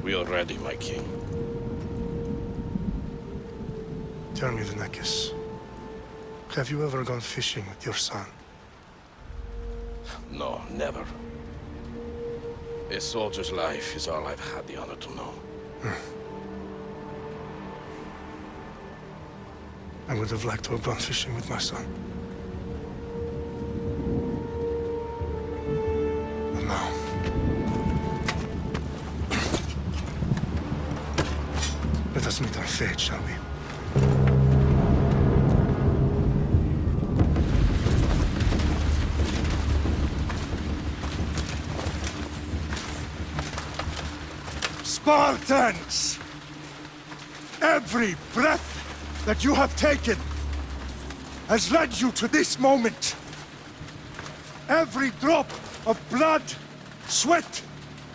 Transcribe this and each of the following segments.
We are ready, my king. Tell me, Leonidas, have you ever gone fishing with your son? No, never. A soldier's life is all I've had the honor to know. I would have liked to have gone fishing with my son. But now... let us meet our fate, shall we? Spartans! Every breath that you have taken has led you to this moment. Every drop of blood, sweat,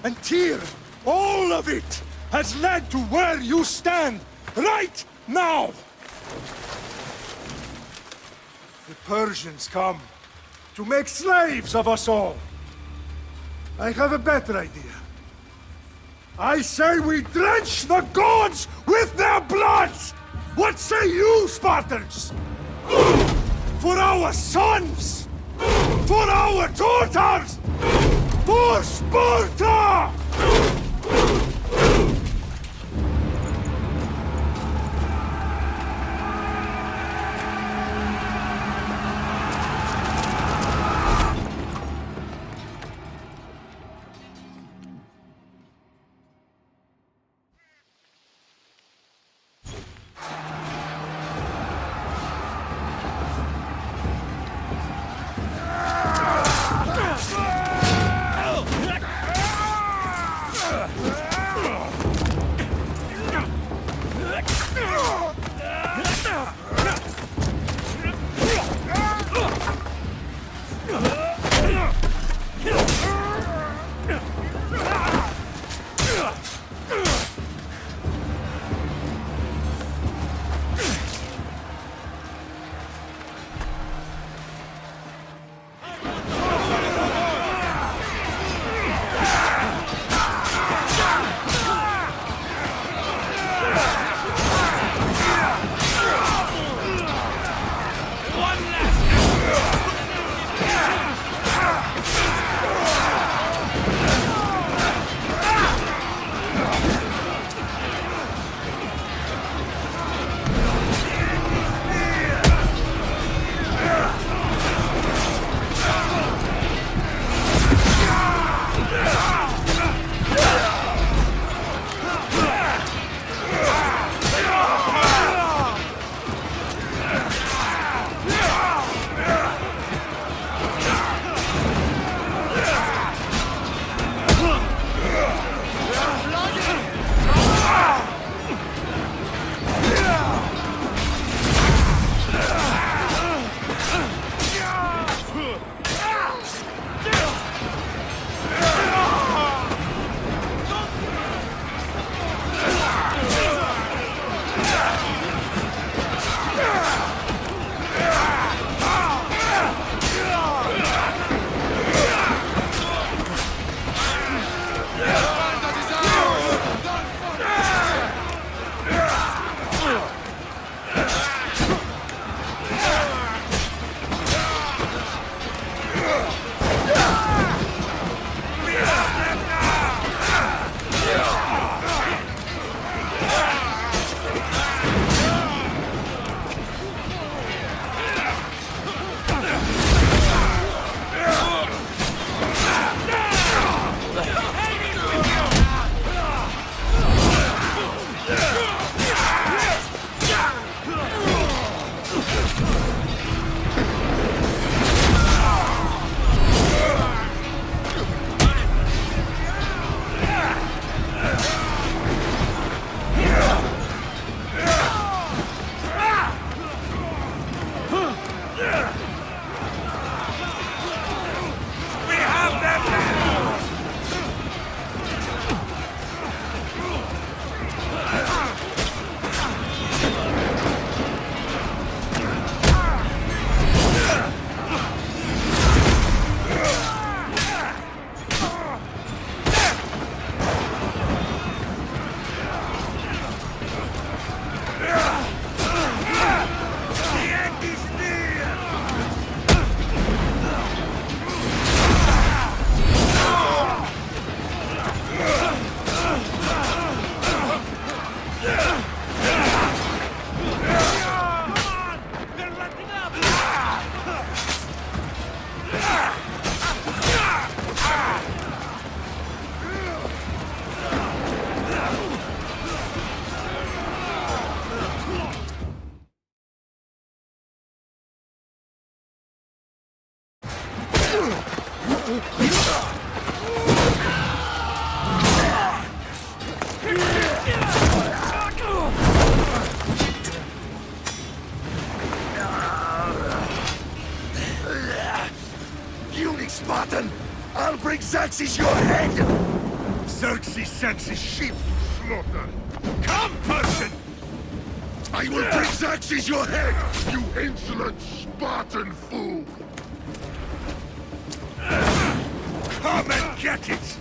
and tear, all of it has led to where you stand right now. The Persians come to make slaves of us all. I have a better idea. I say we drench the gods with their bloods! What say you, Spartans? For our sons! For our daughters! For Sparta! Xerxes your head! Xerxes sends his sheep to slaughter. Come, Persian! I will bring Xerxes your head, you insolent Spartan fool! Come and get it!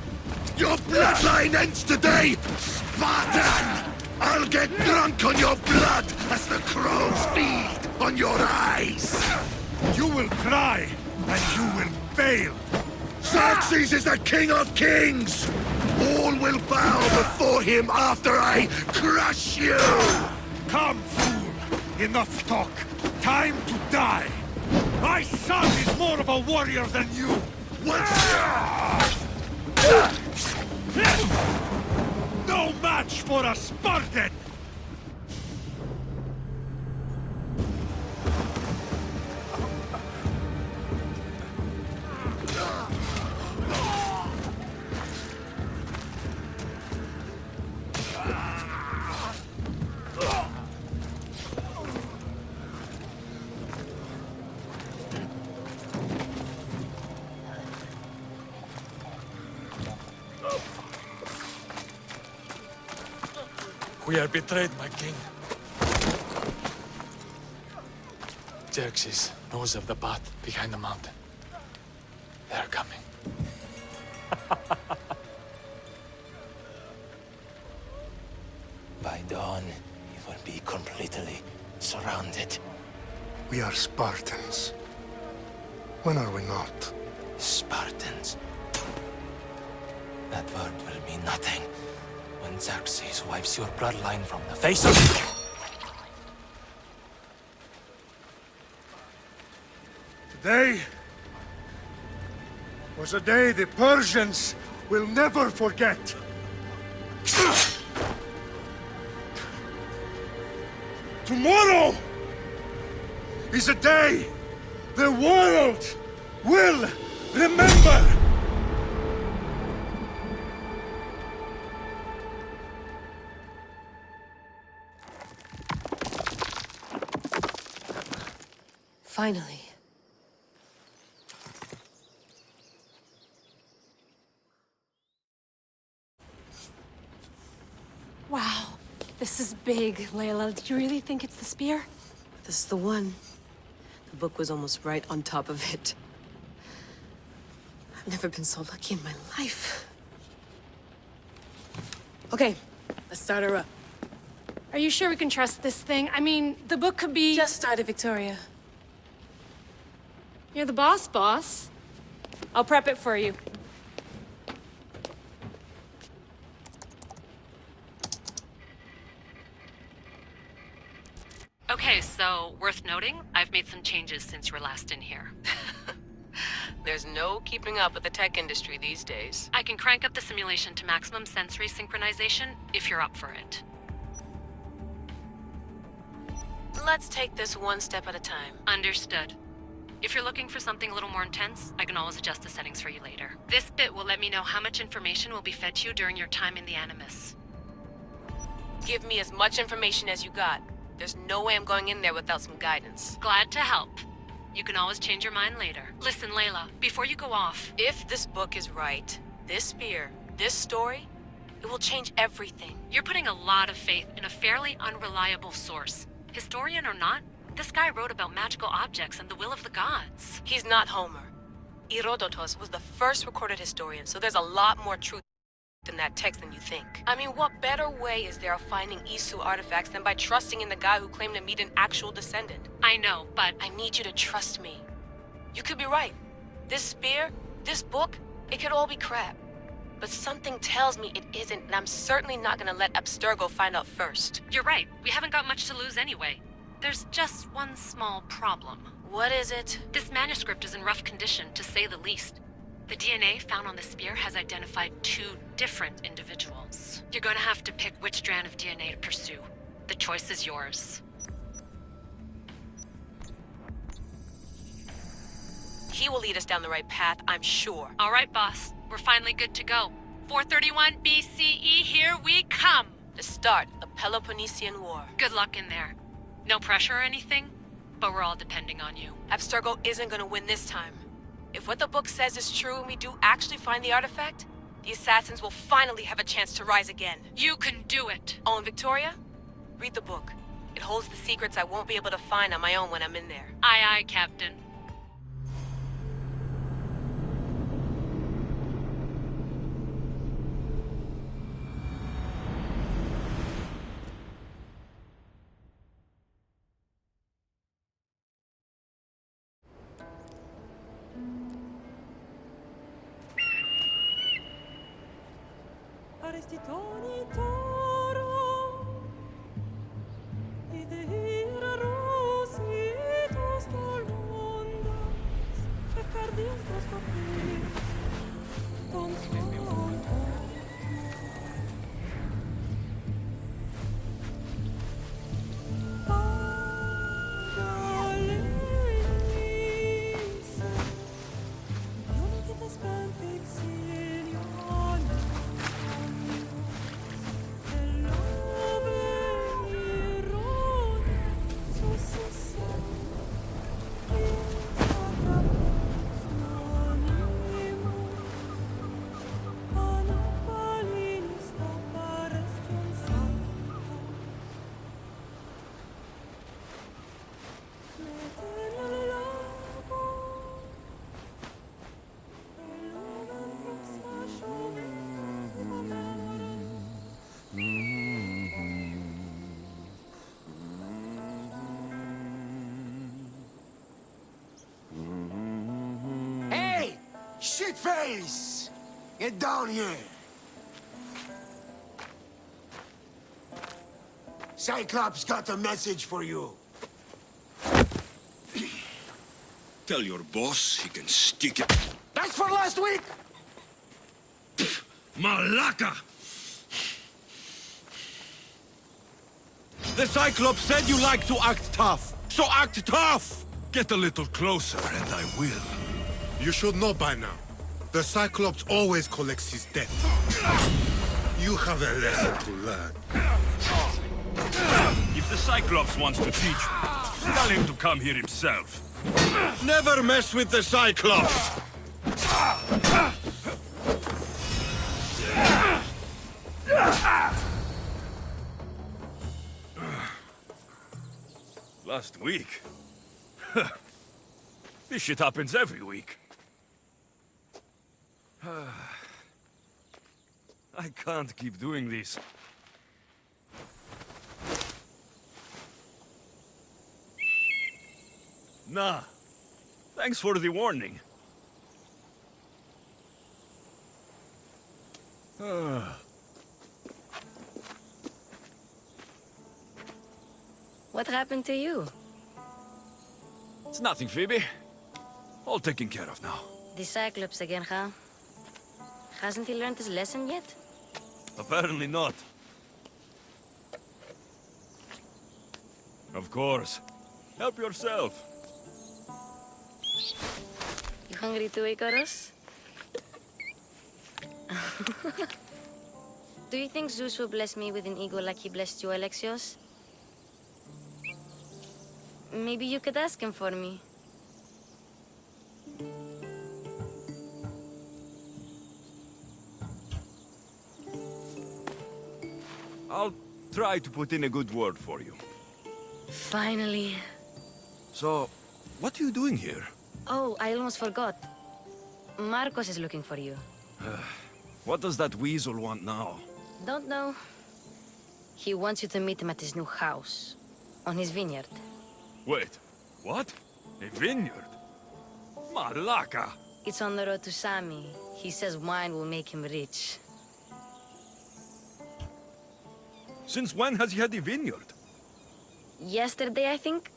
Your bloodline ends today, Spartan! I'll get drunk on your blood as the crows feed on your eyes! You will cry, and you will fail! Xerxes is the king of kings! All will bow before him after I crush you! Come, fool! Enough talk! Time to die! My son is more of a warrior than you! No match for a Spartan! We are betrayed, my king. Xerxes knows of the path behind the mountain. They're coming. By dawn, you will be completely surrounded. We are Spartans. When are we not? Spartans. That word will mean nothing when Xerxes wipes your bloodline from the face of... Today was a day the Persians will never forget. Tomorrow is a day the world will remember. Finally. Wow, this is big, Layla. Do you really think it's the spear? This is the one. The book was almost right on top of it. I've never been so lucky in my life. Okay, let's start her up. Are you sure we can trust this thing? I mean, the book could be... Just started, Victoria. You're the boss. I'll prep it for you. Okay, so worth noting, I've made some changes since you were last in here. There's no keeping up with the tech industry these days. I can crank up the simulation to maximum sensory synchronization if you're up for it. Let's take this one step at a time. Understood. If you're looking for something a little more intense, I can always adjust the settings for you later. This bit will let me know how much information will be fed to you during your time in the Animus. Give me as much information as you got. There's no way I'm going in there without some guidance. Glad to help. You can always change your mind later. Listen, Layla, before you go off... If this book is right, this spear, this story, it will change everything. You're putting a lot of faith in a fairly unreliable source. Historian or not, this guy wrote about magical objects and the will of the gods. He's not Homer. Herodotus was the first recorded historian, so there's a lot more truth in that text than you think. I mean, what better way is there of finding Isu artifacts than by trusting in the guy who claimed to meet an actual descendant? I know, but... I need you to trust me. You could be right. This spear, this book, it could all be crap. But something tells me it isn't, and I'm certainly not gonna let Abstergo find out first. You're right. We haven't got much to lose anyway. There's just one small problem. What is it? This manuscript is in rough condition, to say the least. The DNA found on the spear has identified 2 different individuals. You're gonna have to pick which strand of DNA to pursue. The choice is yours. He will lead us down the right path, I'm sure. All right, boss. We're finally good to go. 431 BCE, here we come! The start of the Peloponnesian War. Good luck in there. No pressure or anything, but we're all depending on you. Abstergo isn't gonna win this time. If what the book says is true and we do actually find the artifact, the assassins will finally have a chance to rise again. You can do it. Oh, and Victoria? Read the book. It holds the secrets I won't be able to find on my own when I'm in there. Aye, aye, Captain. Shitface! Get down here! Cyclops got a message for you. Tell your boss he can stick it. That's for last week! Malaka! The Cyclops said you like to act tough, so act tough! Get a little closer and I will. You should know by now. The Cyclops always collects his debt. You have a lesson to learn. If the Cyclops wants to teach me, tell him to come here himself. Never mess with the Cyclops! Last week? This shit happens every week. I can't keep doing this. Nah. Thanks for the warning. What happened to you? It's nothing, Phoebe. All taken care of now. The Cyclops again, huh? Hasn't he learned his lesson yet? Apparently not. Of course. Help yourself. You hungry too, Icarus? Do you think Zeus will bless me with an ego like he blessed you, Alexios? Maybe you could ask him for me. I'll try to put in a good word for you. Finally. So, what are you doing here? Oh, I almost forgot. Markos is looking for you. What does that weasel want now? Don't know. He wants you to meet him at his new house. On his vineyard. Wait, what? A vineyard? Malaka! It's on the road to Sami. He says wine will make him rich. Since when has he had a vineyard? Yesterday, I think?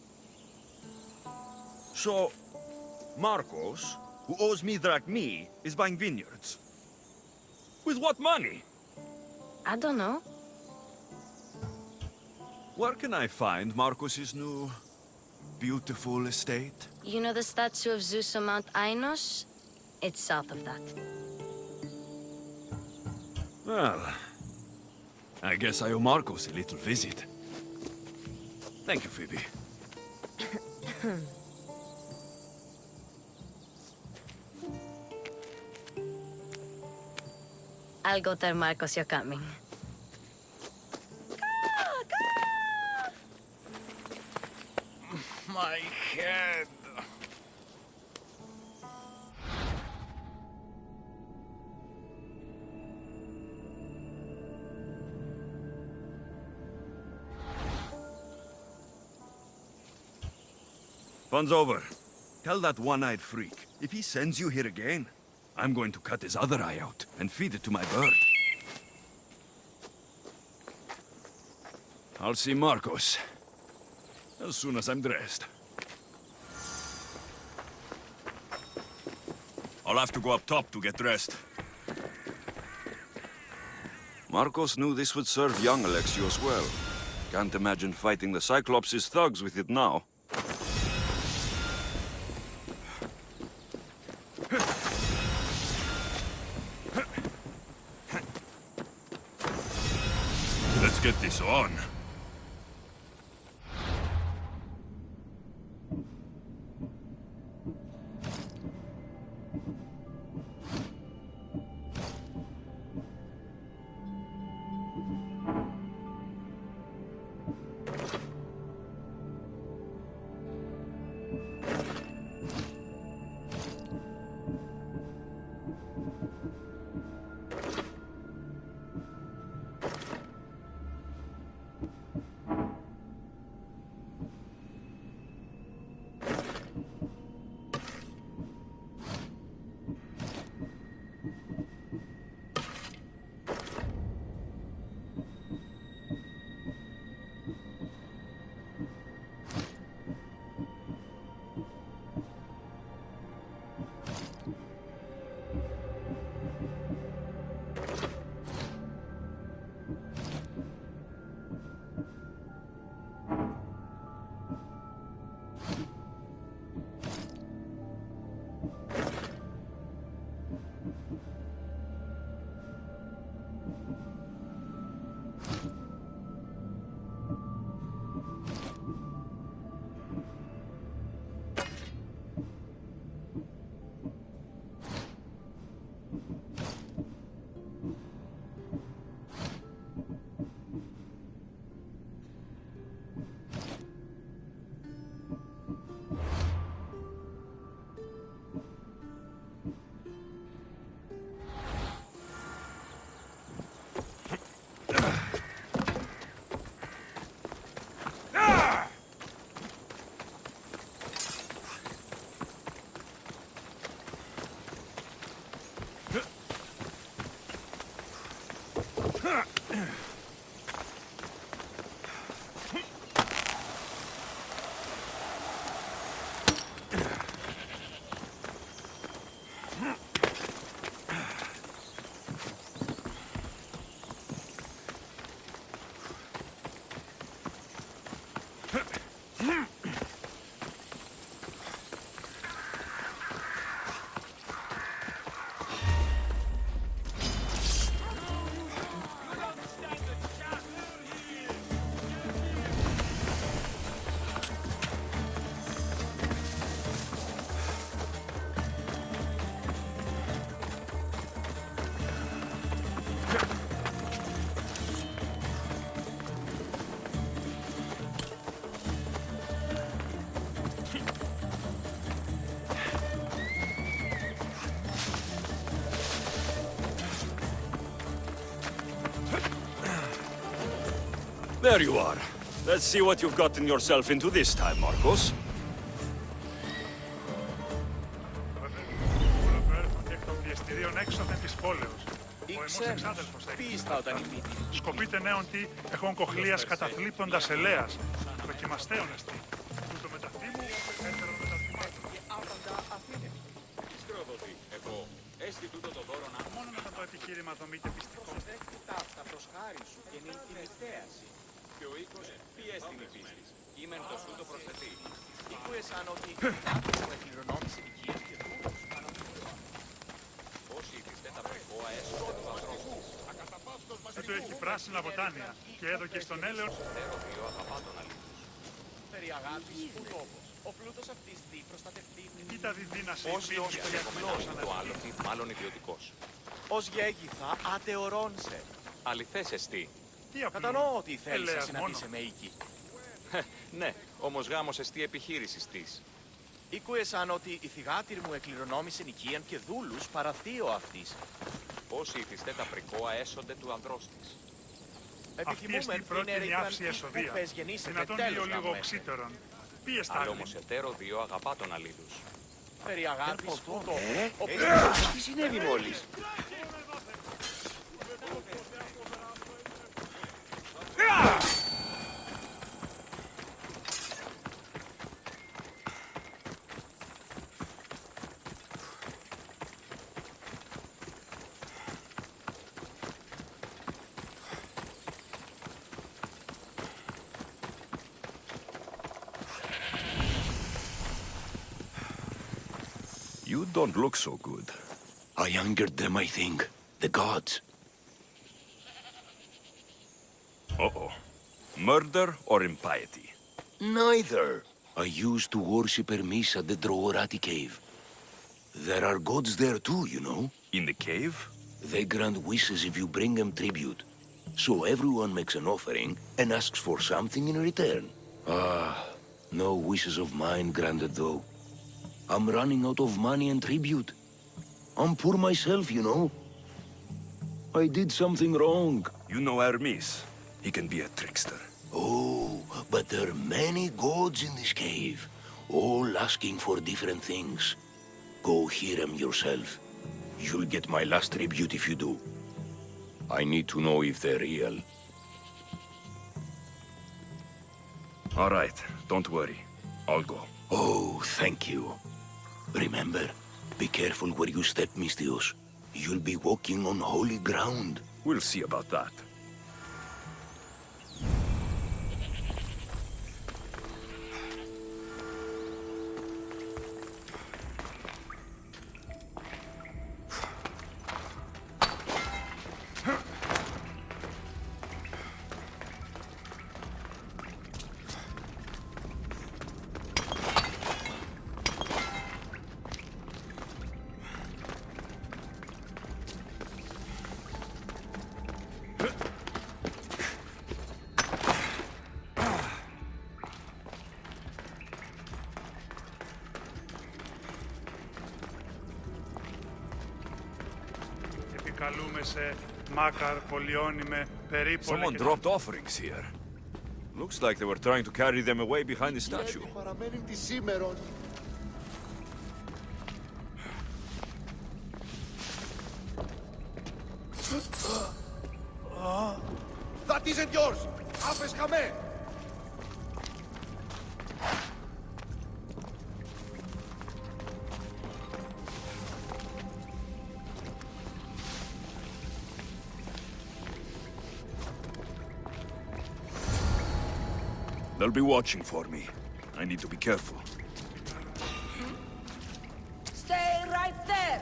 So, Markos, who owes me drachmi, is buying vineyards. With what money? I don't know. Where can I find Markos's new, beautiful estate? You know the statue of Zeus on Mount Ainos? It's south of that. Well, I guess I owe Markos a little visit. Thank you, Phoebe. I'll go tell Markos you're coming. My head. Fun's over. Tell that one-eyed freak, if he sends you here again, I'm going to cut his other eye out and feed it to my bird. I'll see Markos as soon as I'm dressed. I'll have to go up top to get dressed. Markos knew this would serve young Alexios well. Can't imagine fighting the Cyclops' thugs with it now. Let's get this on. There you are. Let's see what you've gotten yourself into this time, Markos. Σκοπείτε νέον τι εχών κοχλίας καταθλίπτοντας ελέας. Δοκιμαστέων εστί. Τούτο μεταυτή μου έφερον μεταυτημάτων. Άπαντα αφήνε. Σκρόβοτη, εγώ. Έστι τούτο το δώρο να... Μόνο μετά το επιχείρημα δομή και πιστικό. Προσδέχτη ταύτα προς χάρη σου και μην την ευθέαση. Και ο οίκος πιέστην η πίστης.Ήμεν το σου το προσθετεί. Οίκουες αν ότι κάποιος με κληρονόμησε οικίες και δούλους. Όσοι ήθιστε τα πρεκόα έσωσε τους ανθρώπους. Τούτο έχει πράσινα βοτάνια και έδωκε στον έλεος. Θεροποιώ αγαπά τον αλήθους. Περί αγάπης που τόπος. Ο πλούτος αυτής δι προστατευτεί. Κοίτα διδύναση. Όσοι ως περιεχομένως το άλλο μάλλον ιδιωτικός. ως γέγηθα ατεωρώνσε. Αληθές εστί. Κατανοώ ότι θέλεις να συναντήσει με οίκη. Ναι, όμως γάμος εστί επιχείρησης της. Ήκουεσαν ότι η θυγάτηρ μου εκληρονόμησε οικίαν και δούλους παραθείο αυτής. Πώς ήθιστε τα πρικόα έσονται του ανδρός της. Επιθυμούμεν πριν ερεικναν που πες γεννήσετε τέλος γάμου οξύτερον. Αλλά όμως εταίρο δύο αγαπά τον αλλήλους. Περί αγάπης τούτο. Τι συνέβη μόλις? You don't look so good. I angered them, I think. The gods. Uh-oh. Murder or impiety? Neither. I used to worship Hermes at the Droorati cave. There are gods there too, you know. In the cave? They grant wishes if you bring them tribute. So everyone makes an offering and asks for something in return. No wishes of mine granted though. I'm running out of money and tribute. I'm poor myself, you know. I did something wrong. You know Hermes. He can be a trickster. Oh, but there are many gods in this cave, all asking for different things. Go hear them yourself. You'll get my last tribute if you do. I need to know if they're real. All right, don't worry. I'll go. Oh, thank you. Remember, be careful where you step, Mystios. You'll be walking on holy ground. We'll see about that. Someone dropped offerings here. Looks like they were trying to carry them away behind the statue. That isn't yours! Apes Kame! They'll be watching for me. I need to be careful. Stay right there!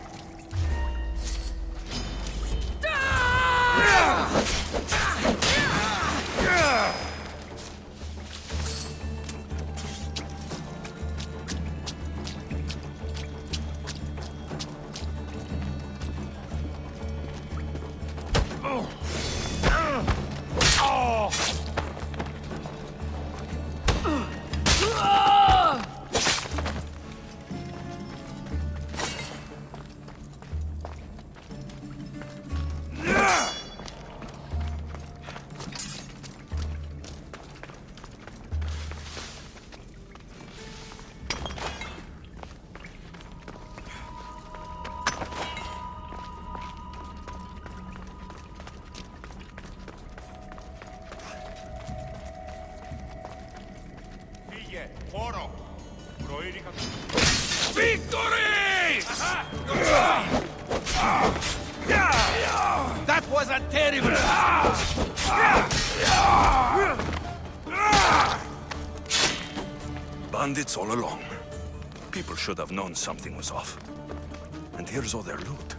Victory! That was a terrible... Bandits all along. People should have known something was off. And here's all their loot.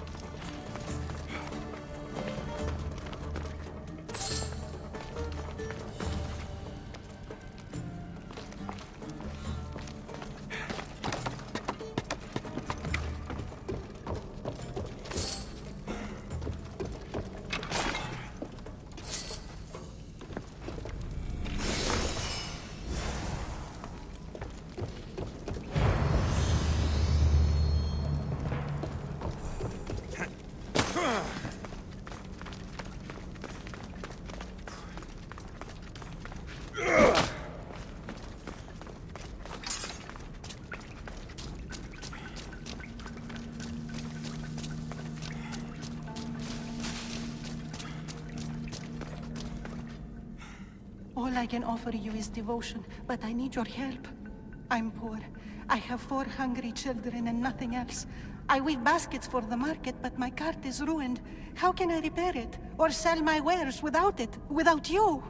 All I can offer you is devotion, but I need your help. I'm poor. I have 4 hungry children and nothing else. I weave baskets for the market, but my cart is ruined. How can I repair it? Or sell my wares without it? Without you?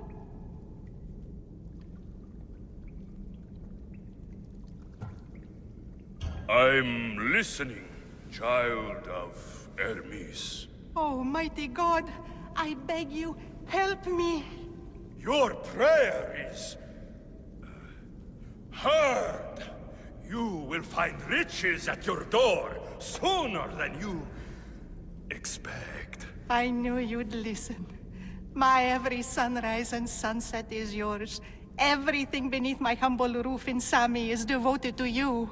I'm listening, child of Hermes. Oh, mighty God, I beg you, help me. Your prayer is heard. You will find riches at your door sooner than you expect. I knew you'd listen. My every sunrise and sunset is yours. Everything beneath my humble roof in Sami is devoted to you.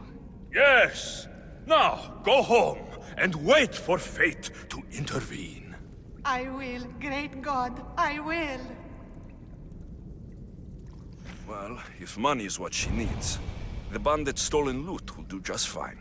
Yes! Now, go home and wait for fate to intervene. I will, great God, I will. Well, if money is what she needs, the bandit's stolen loot will do just fine.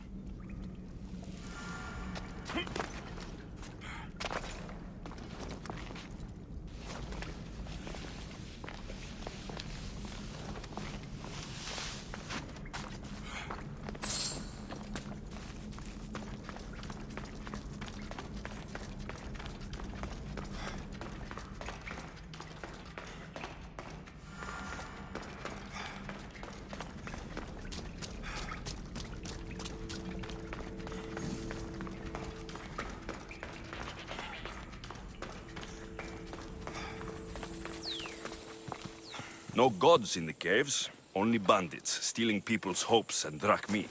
No gods in the caves, only bandits stealing people's hopes and drachmi.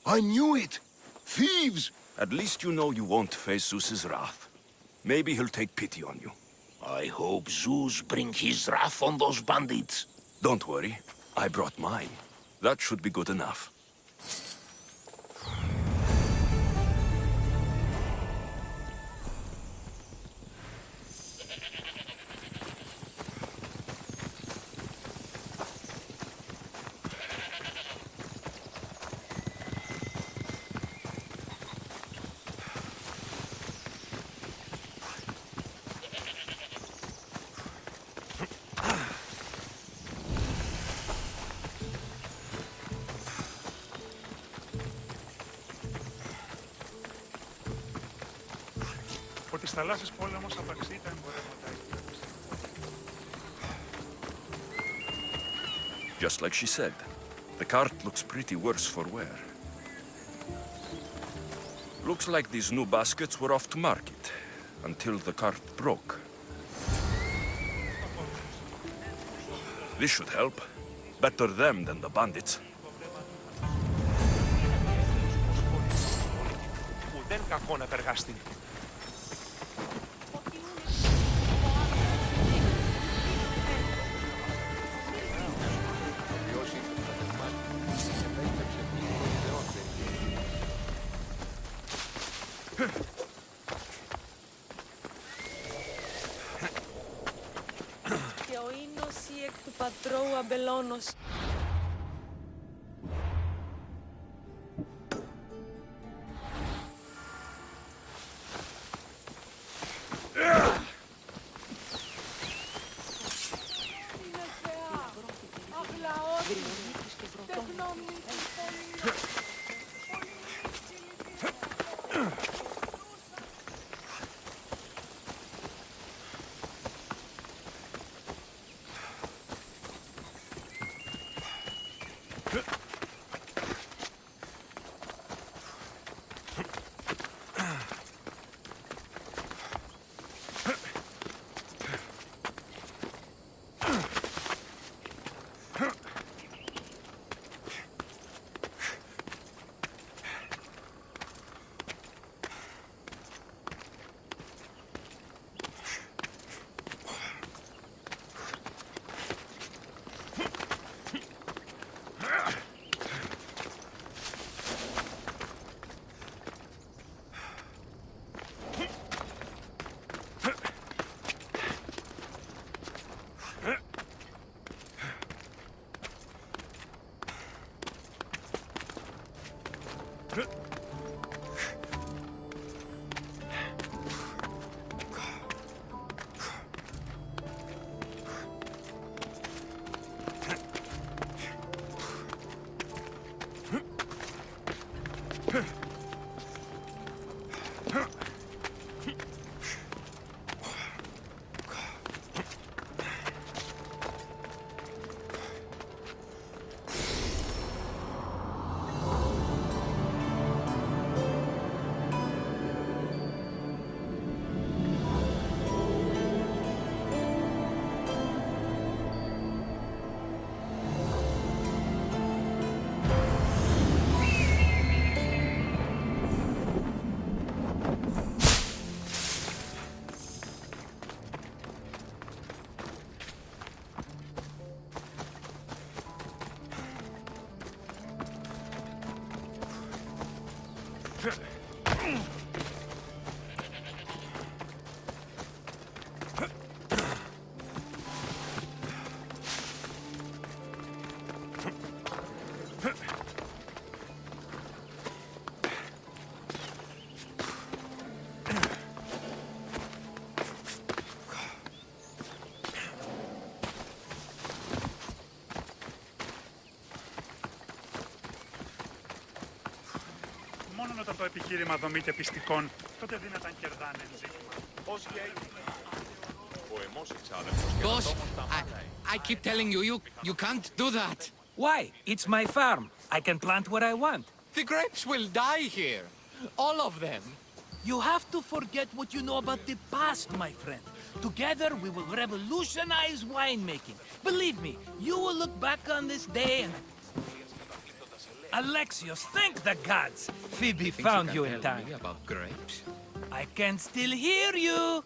I knew it! Thieves! At least you know you won't face Zeus's wrath. Maybe he'll take pity on you. I hope Zeus bring his wrath on those bandits. Don't worry, I brought mine. That should be good enough. Από τις θαλάσσιες πόλεμος απαξεί τα εμπορεύματα. Just like she said, the cart looks pretty worse for wear. Looks like these new baskets were off to market, until the cart broke. This should help. Better them than the bandits. Ουδέν κακό να περγαστεί. Και ο ίνος ή εκ του πατρώου αμπελώνος. το επιχείρημα δομή και πιστικών, τότε δυνατάν κερδάνε ζήτημα. Ως γέι. Ο εμός εξάδελφος και Boss, I keep telling you, you can't do that. Why? It's my farm. I can plant what I want. The grapes will die here. All of them. You have to forget what you know about the past, my friend. Together, we will revolutionize winemaking. Believe me, you will look back on this day and... Alexios, thank the gods! Phoebe found you in time. About grapes? I can still hear you!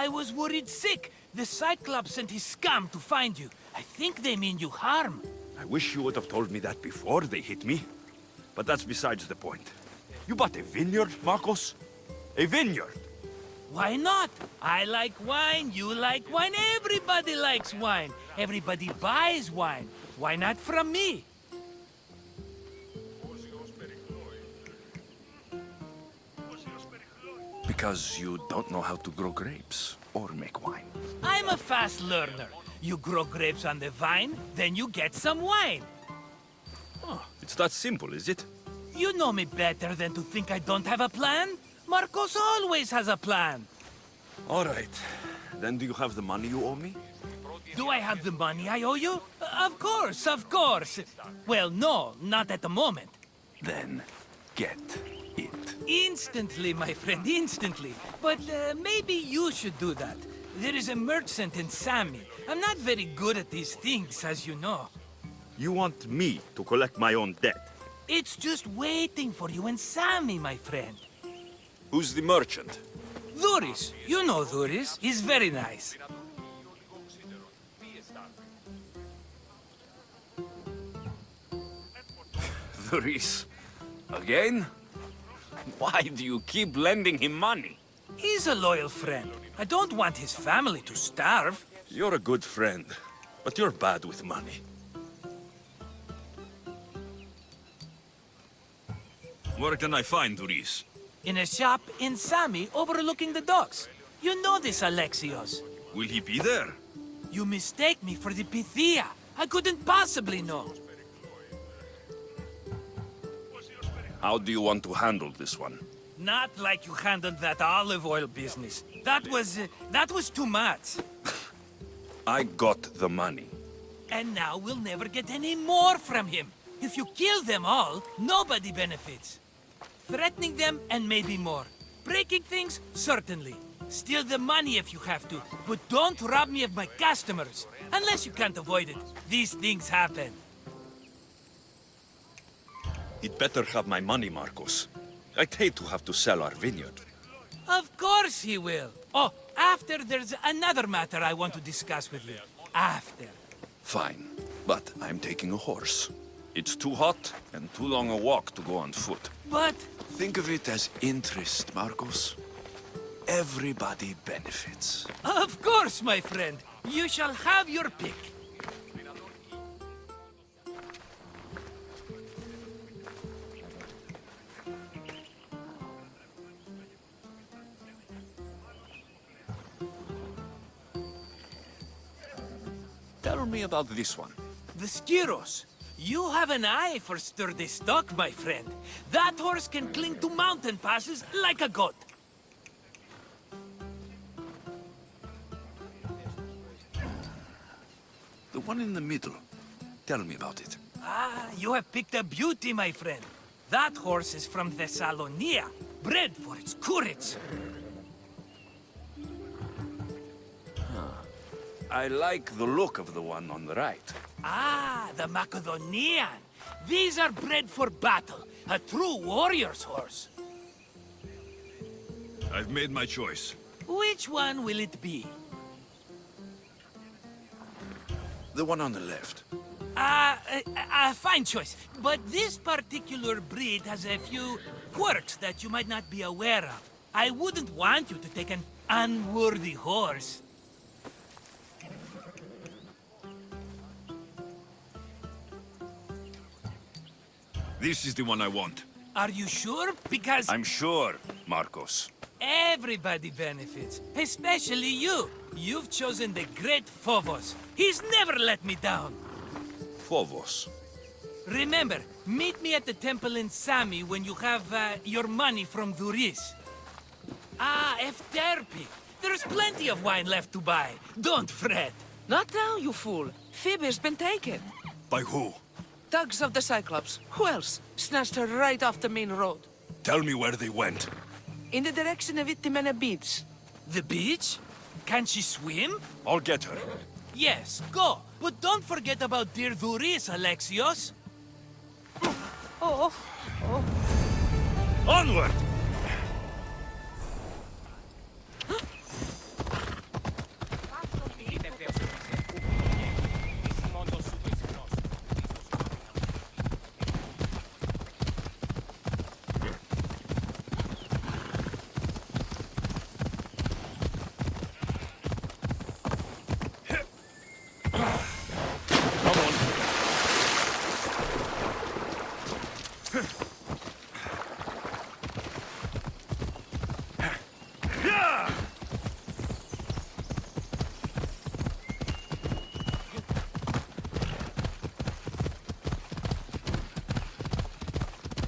I was worried sick. The Cyclops sent his scum to find you. I think they mean you harm. I wish you would have told me that before they hit me. But that's besides the point. You bought a vineyard, Markos? A vineyard? Why not? I like wine, you like wine, everybody likes wine. Everybody buys wine. Why not from me? Because you don't know how to grow grapes or make wine. I'm a fast learner. You grow grapes on the vine, then you get some wine. Oh, it's that simple, is it? You know me better than to think I don't have a plan. Markos always has a plan. All right. Then do you have the money you owe me? Do I have the money I owe you? Of course, of course. Well, no, not at the moment. Then get it. Instantly, my friend, instantly. But maybe you should do that. There is a merchant in Sami. I'm not very good at these things, as you know. You want me to collect my own debt? It's just waiting for you in Sami, my friend. Who's the merchant? Duris. You know Duris. He's very nice. Duris? Again? Why do you keep lending him money? He's a loyal friend. I don't want his family to starve. You're a good friend, but you're bad with money. Where can I find Duris? In a shop in Sami overlooking the docks. You know this, Alexios. Will he be there? You mistake me for the Pythia. I couldn't possibly know. How do you want to handle this one? Not like you handled that olive oil business. That was too much. I got the money. And now we'll never get any more from him. If you kill them all, nobody benefits. Threatening them, and maybe more. Breaking things, certainly. Steal the money if you have to, but don't rob me of my customers. Unless you can't avoid it. These things happen. He'd better have my money, Markos. I'd hate to have to sell our vineyard. Of course he will. Oh, after there's another matter I want to discuss with you. After. Fine, but I'm taking a horse. It's too hot and too long a walk to go on foot. But... Think of it as interest, Markos. Everybody benefits. Of course, my friend. You shall have your pick. Tell me about this one. The Skiros. You have an eye for sturdy stock, my friend. That horse can cling to mountain passes like a goat. The one in the middle. Tell me about it. Ah, you have picked a beauty, my friend. That horse is from Thessalonia, bred for its courage. I like the look of the one on the right. Ah, the Macedonian. These are bred for battle. A true warrior's horse. I've made my choice. Which one will it be? The one on the left. Fine choice. But this particular breed has a few quirks that you might not be aware of. I wouldn't want you to take an unworthy horse. This is the one I want. Are you sure? Because... I'm sure, Markos. Everybody benefits, especially you. You've chosen the great Phobos. He's never let me down. Phobos. Remember, meet me at the temple in Sami when you have your money from Duris. Ah, Efterpi. There's plenty of wine left to buy. Don't fret. Not now, you fool. Phoebe's been taken. By who? Thugs of the Cyclops. Who else? Snatched her right off the main road. Tell me where they went. In the direction of Itimena Beach. The beach? Can she swim? I'll get her. Yes, go. But don't forget about dear Duris, Alexios. Oh. Onward!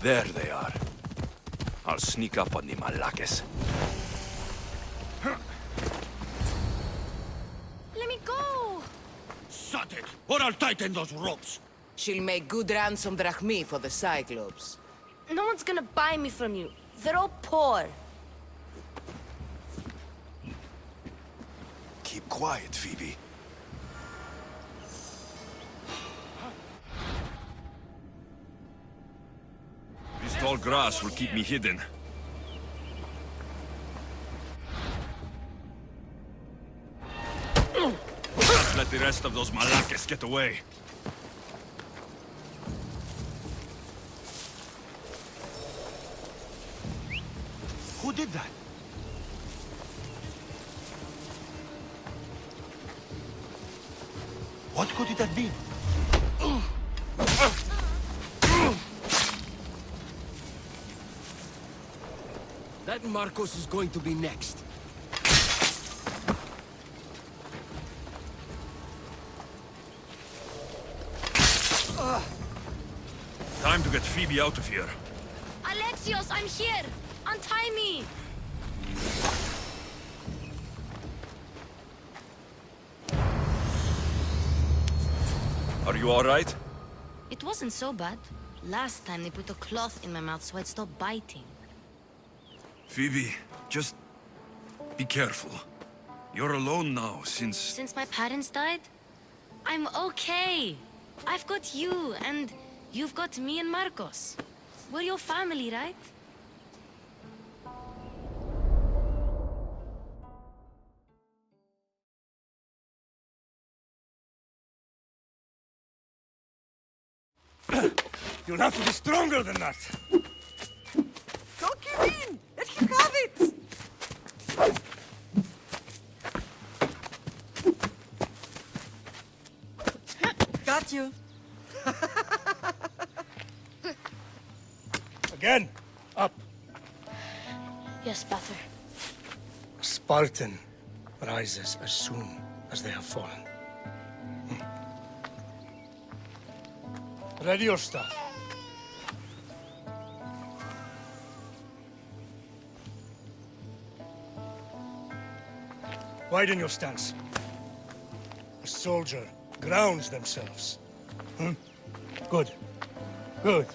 There they are. I'll sneak up on the Malakes. Let me go! Shut it, or I'll tighten those ropes. She'll make good ransom drachmi for the Cyclops. No one's gonna buy me from you. They're all poor. Keep quiet, Phoebe. This tall grass will keep me hidden. Let the rest of those Malakes get away. Who did that? What could it have been? That Markos is going to be next. Time to get Phoebe out of here. Alexios, I'm here! Untie me! Are you all right? It wasn't so bad. Last time they put a cloth in my mouth so I'd stop biting. Phoebe, just be careful. You're alone now since... Since my parents died? I'm okay. I've got you, and you've got me and Markos. We're your family, right? You'll have to be stronger than that. Don't give in! Let him have it! Got you. Again, up. Yes, Pater. A Spartan rises as soon as they have fallen. Ready your staff. Widen your stance. A soldier grounds themselves. Good. Good.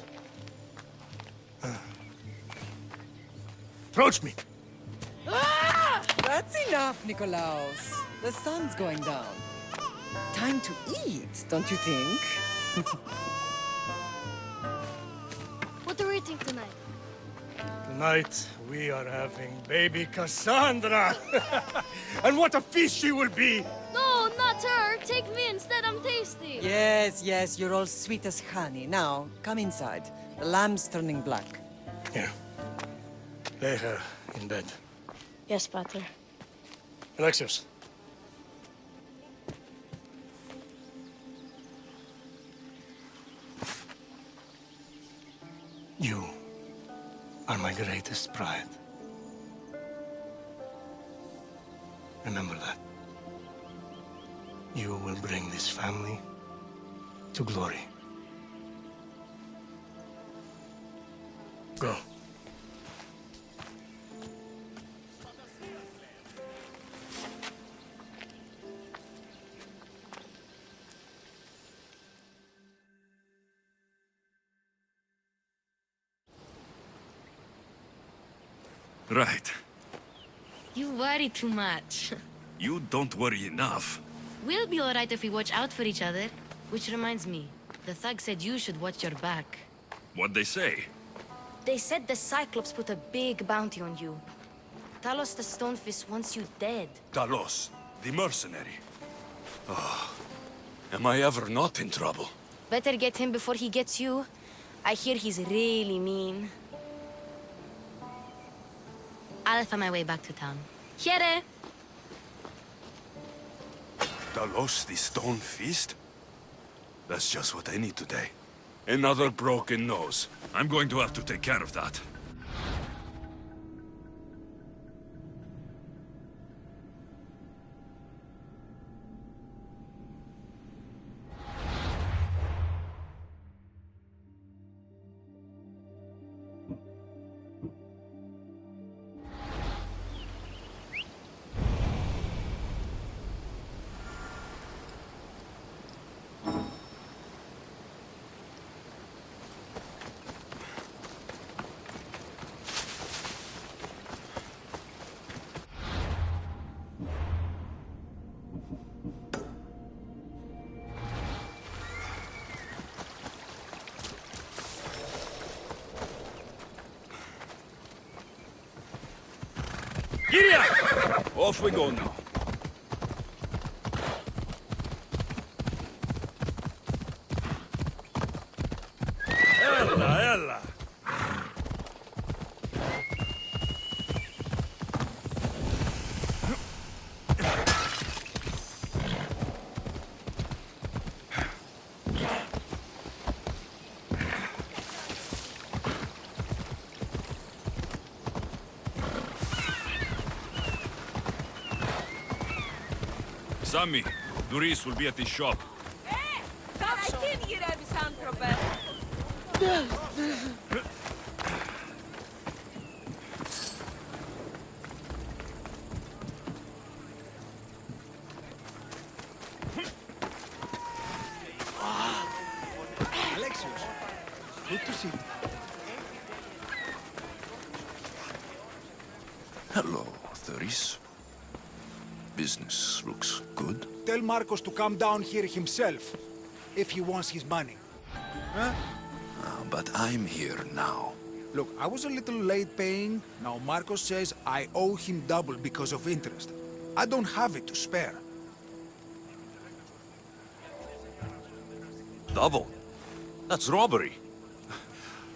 Approach me. Ah! That's enough, Nikolaos. The sun's going down. Time to eat, don't you think? What are we eating tonight? Tonight, we are having baby Kassandra. And what a feast she will be! No, not her! Take me instead, I'm tasty! Yes, yes, you're all sweet as honey. Now, come inside. The lamb's turning black. Here. Lay her in bed. Yes, Pater. Alexios. You are my greatest pride. Remember that. You will bring this family to glory. Go. Right. You worry too much. You don't worry enough. We'll be alright if we watch out for each other. Which reminds me, the thug said you should watch your back. What'd they say? They said the Cyclops put a big bounty on you. Talos the Stonefist wants you dead. Talos, the mercenary. Oh, am I ever not in trouble? Better get him before he gets you. I hear he's really mean. I'll find my way back to town. Here! Talos, the Stone Fist? That's just what I need today. Another broken nose. I'm going to have to take care of that. Giddy up! Off we go now. Ella. Sammy, Duris will be at the shop. Alexios, good to see you. Hello, Thuris. Business looks good. Tell Markos to come down here himself, if he wants his money. Huh? But I'm here now. Look, I was a little late paying. Now Markos says I owe him double because of interest. I don't have it to spare. Double? That's robbery.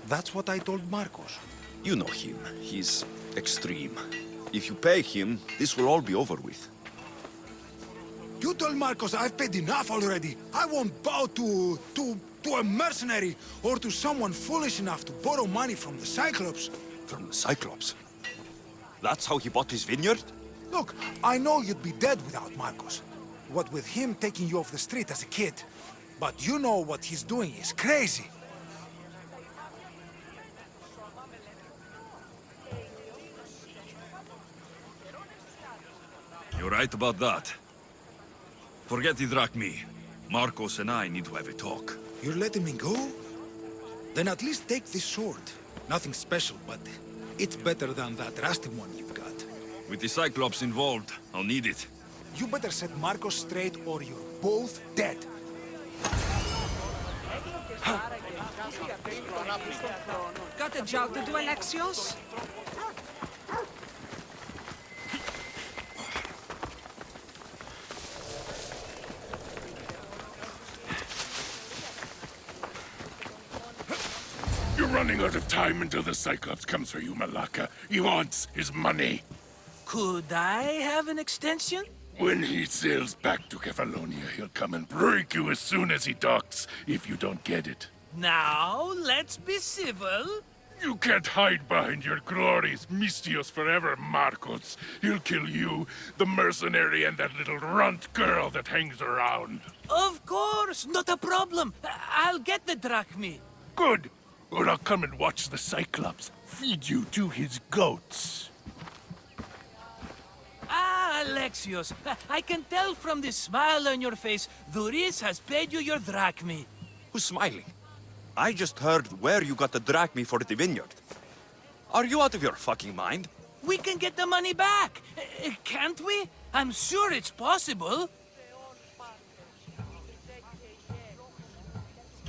That's what I told Markos. You know him. He's extreme. If you pay him, this will all be over with. You told Markos I've paid enough already. I won't bow to a mercenary or to someone foolish enough to borrow money from the Cyclops. From the Cyclops? That's how he bought his vineyard? Look, I know you'd be dead without Markos. What with him taking you off the street as a kid. But you know what he's doing is crazy. You're right about that. Forget the drachmi. Markos and I need to have a talk. You're letting me go? Then at least take this sword. Nothing special, but it's better than that rusty one you've got. With the Cyclops involved, I'll need it. You better set Markos straight or you're both dead. Got a job to do, Alexios? You're running out of time until the Cyclops comes for you, Malaka. He wants his money. Could I have an extension? When he sails back to Kefalonia, he'll come and break you as soon as he docks, if you don't get it. Now, let's be civil. You can't hide behind your glories, Mystios forever, Markos. He'll kill you, the mercenary, and that little runt girl that hangs around. Of course, not a problem. I'll get the drachmi. Good. Or I'll come and watch the Cyclops feed you to his goats. Ah, Alexios, I can tell from the smile on your face, Duris has paid you your drachmi. Who's smiling? I just heard where you got the drachmi for the vineyard. Are you out of your fucking mind? We can get the money back, can't we? I'm sure it's possible.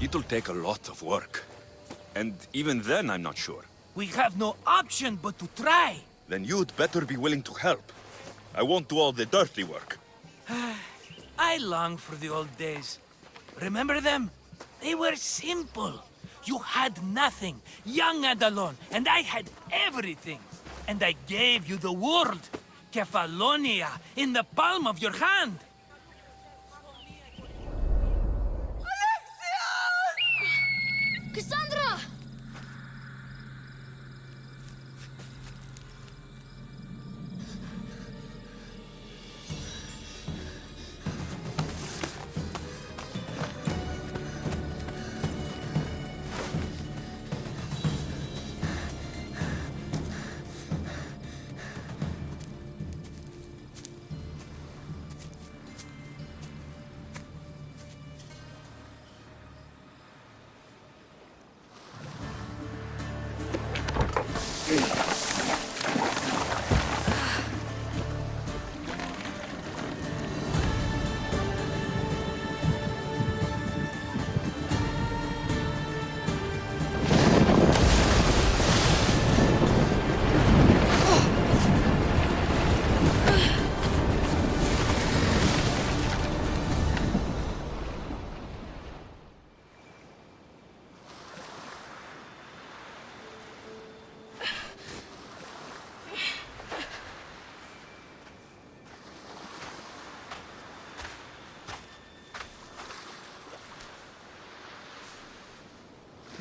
It'll take a lot of work. And even then, I'm not sure. We have no option but to try. Then you'd better be willing to help. I won't do all the dirty work. I long for the old days. Remember them? They were simple. You had nothing, young and alone, and I had everything. And I gave you the world, Kefalonia, in the palm of your hand. Kassandra!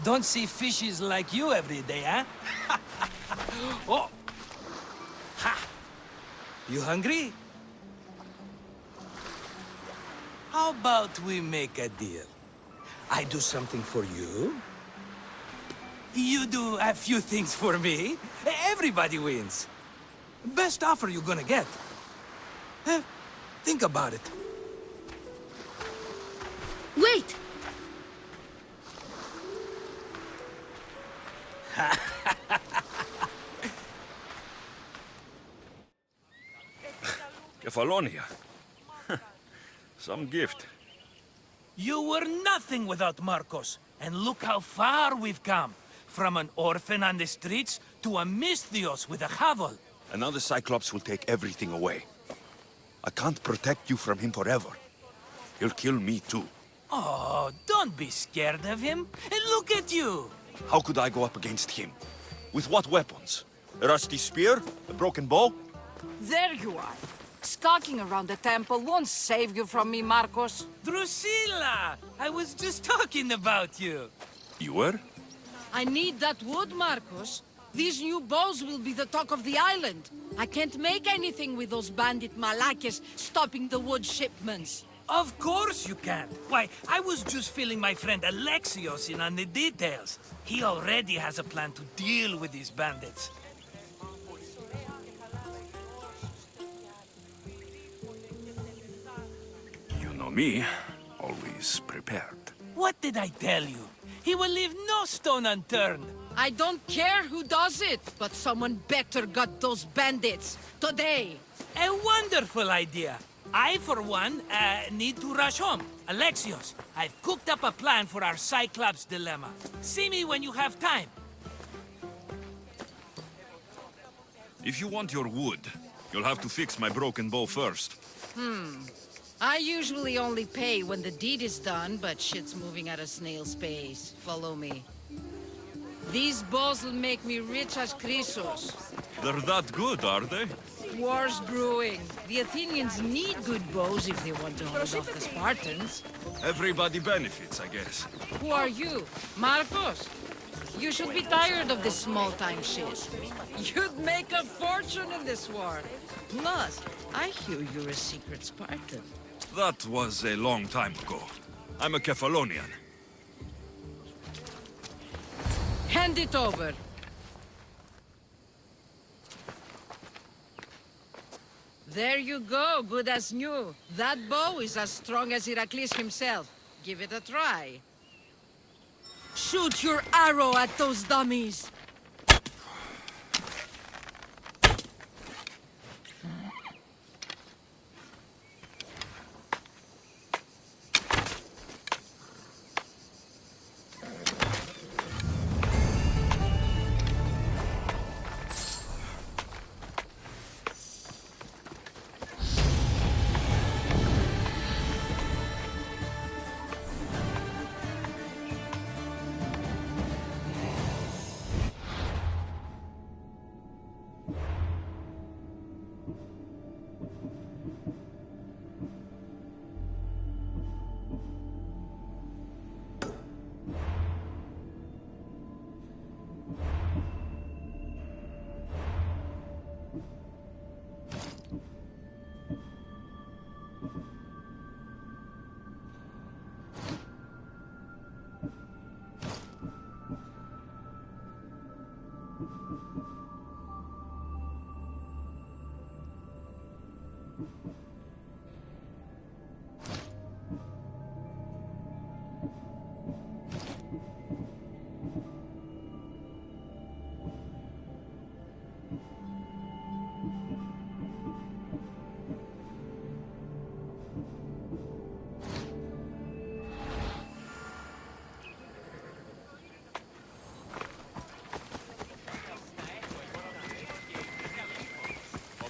Don't see fishes like you every day, huh? Oh! Ha! You hungry? How about we make a deal? I do something for you. You do a few things for me. Everybody wins. Best offer you're gonna get. Think about it. Wait! Kefalonia. Some gift. You were nothing without Markos, and look how far we've come. From an orphan on the streets to a Misthios with a hovel. And now the Cyclops will take everything away. I can't protect you from him forever. He'll kill me too. Oh, don't be scared of him. And look at you. How could I go up against him? With what weapons? A rusty spear? A broken bow? There you are. Skulking around the temple won't save you from me, Markos. Drusilla! I was just talking about you. You were? I need that wood, Markos. These new bows will be the talk of the island. I can't make anything with those bandit malakes stopping the wood shipments. Of course you can. Why, I was just filling my friend Alexios in on the details. He already has a plan to deal with these bandits. You know me, always prepared. What did I tell you? He will leave no stone unturned. I don't care who does it, but someone better got those bandits. Today. A wonderful idea. I, for one, need to rush home. Alexios, I've cooked up a plan for our Cyclops dilemma. See me when you have time. If you want your wood, you'll have to fix my broken bow first. I usually only pay when the deed is done, but shit's moving at a snail's pace. Follow me. These bows will make me rich as Chrysos. They're that good, are they? War's brewing. The Athenians need good bows if they want to hold off the Spartans. Everybody benefits, I guess. Who are you? Markos? You should be tired of this small-time shit. You'd make a fortune in this war. Plus, I hear you're a secret Spartan. That was a long time ago. I'm a Kefalonian. Hand it over. There you go, good as new. That bow is as strong as Heracles himself. Give it a try. Shoot your arrow at those dummies!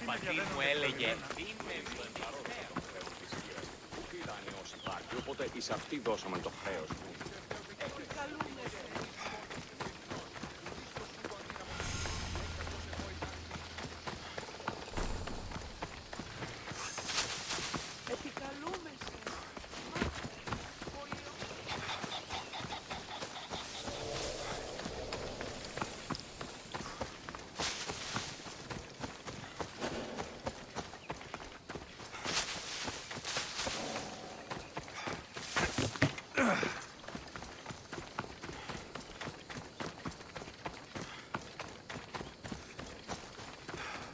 πατήρ μου έλεγε πού πήρανε όσοι υπάρχει, οπότε εις αυτοί δώσαμε το χρέος μου.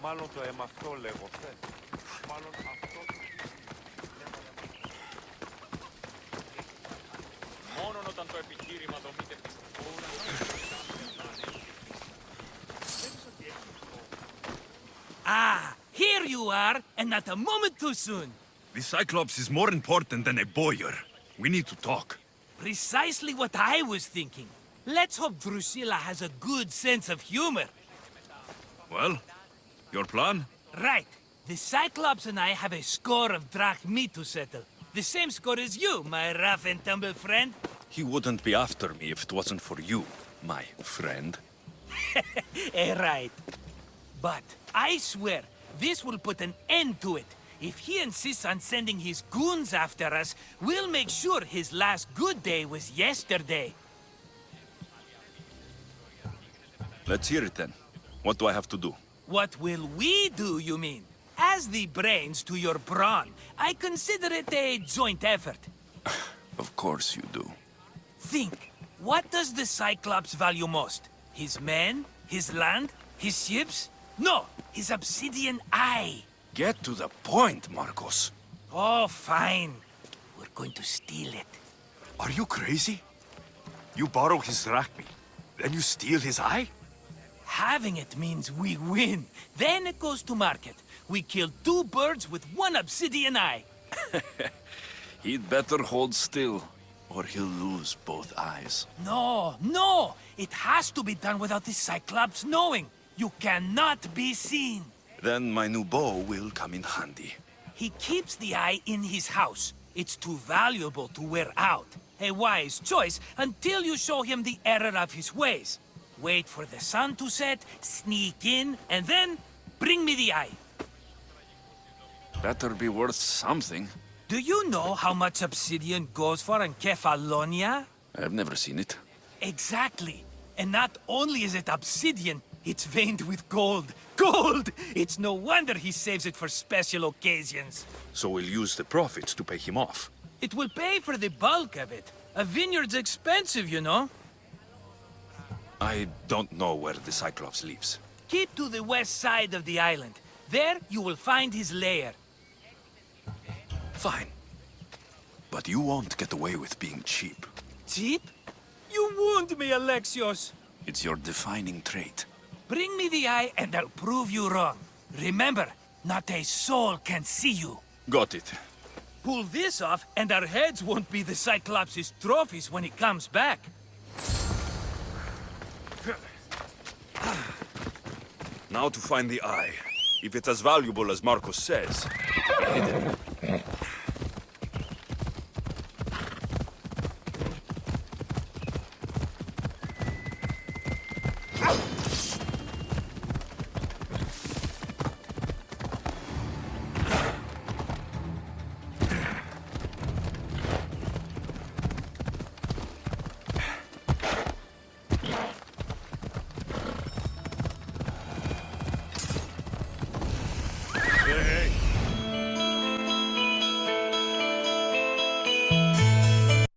Μάλλον το αίμα αυτό λέγω, μάλλον αυτό... Μόνον όταν το επιχείρημα δομείται Ah, here you are, and not a moment too soon. The Cyclops is more important than a boyar. We need to talk. Precisely what I was thinking. Let's hope Drusilla has a good sense of humor. Well, your plan? Right. The Cyclops and I have a score of drachmi to settle. The same score as you, my rough and tumble friend. He wouldn't be after me if it wasn't for you, my friend. Right. But I swear, this will put an end to it. If he insists on sending his goons after us, we'll make sure his last good day was yesterday. Let's hear it then. What do I have to do? What will we do, you mean? As the brains to your brawn, I consider it a joint effort. Of course you do. Think, what does the Cyclops value most? His men? His land? His ships? No, his obsidian eye. Get to the point, Markos. Oh, fine. We're going to steal it. Are you crazy? You borrow his drachmi, then you steal his eye? Having it means we win. Then it goes to market. We kill 2 birds with 1 obsidian eye. He'd better hold still, or he'll lose both eyes. No, no! It has to be done without the Cyclops knowing. You cannot be seen. Then my new bow will come in handy. He keeps the eye in his house. It's too valuable to wear out. A wise choice until you show him the error of his ways. Wait for the sun to set, sneak in, and then bring me the eye. Better be worth something. Do you know how much obsidian goes for in Kefalonia? I've never seen it. Exactly. And not only is it obsidian, it's veined with gold. Gold! It's no wonder he saves it for special occasions. So we'll use the profits to pay him off. It will pay for the bulk of it. A vineyard's expensive, you know. I don't know where the Cyclops lives. Keep to the west side of the island. There, you will find his lair. Fine. But you won't get away with being cheap. Cheap? You wound me, Alexios. It's your defining trait. Bring me the eye and I'll prove you wrong. Remember, not a soul can see you. Got it. Pull this off and our heads won't be the Cyclops' trophies when he comes back. Now to find the eye. If it's as valuable as Markos says, hidden.